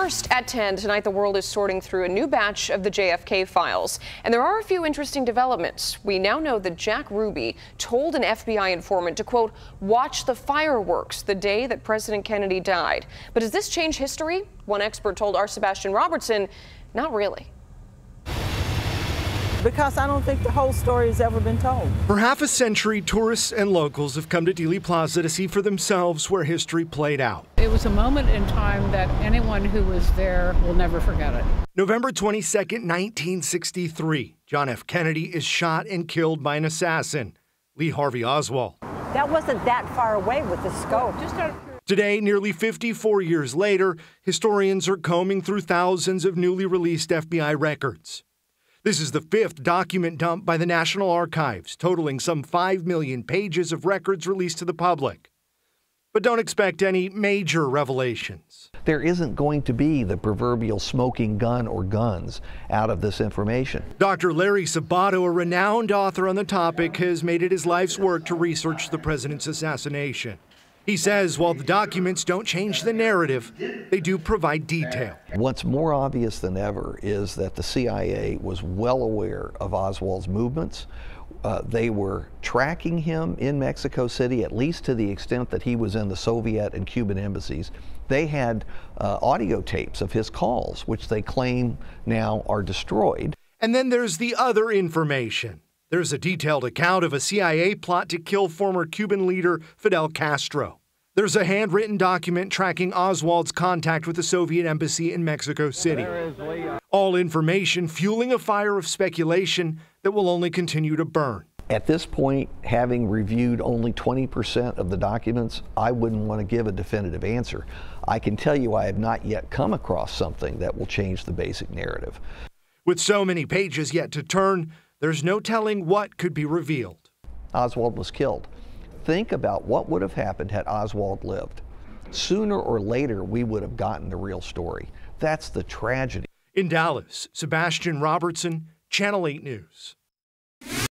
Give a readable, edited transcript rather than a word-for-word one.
First, at 10 tonight, the world is sorting through a new batch of the JFK files. And there are a few interesting developments. We now know that Jack Ruby told an FBI informant to, quote, watch the fireworks the day that President Kennedy died. But does this change history? One expert told our Sebastian Robertson, not really. Because I don't think the whole story has ever been told. For half a century, tourists and locals have come to Dealey Plaza to see for themselves where history played out. It was a moment in time that anyone who was there will never forget it. November 22nd, 1963. John F. Kennedy is shot and killed by an assassin, Lee Harvey Oswald. That wasn't that far away with the scope. Today, nearly 54 years later, historians are combing through thousands of newly released FBI records. This is the fifth document dump by the National Archives, totaling some 5 million pages of records released to the public. But don't expect any major revelations. There isn't going to be the proverbial smoking gun or guns out of this information. Dr. Larry Sabato, a renowned author on the topic, has made it his life's work to research the president's assassination. He says while the documents don't change the narrative, they do provide detail. What's more obvious than ever is that the CIA was well aware of Oswald's movements. They were tracking him in Mexico City, at least to the extent that he was in the Soviet and Cuban embassies. They had audio tapes of his calls, which they claim now are destroyed. And then there's the other information. There's a detailed account of a CIA plot to kill former Cuban leader Fidel Castro. There's a handwritten document tracking Oswald's contact with the Soviet embassy in Mexico City. All information fueling a fire of speculation that will only continue to burn. At this point, having reviewed only 20% of the documents, I wouldn't want to give a definitive answer. I can tell you I have not yet come across something that will change the basic narrative. With so many pages yet to turn, there's no telling what could be revealed. Oswald was killed. Think about what would have happened had Oswald lived. Sooner or later, we would have gotten the real story. That's the tragedy. In Dallas, Sebastian Robertson, Channel 8 News.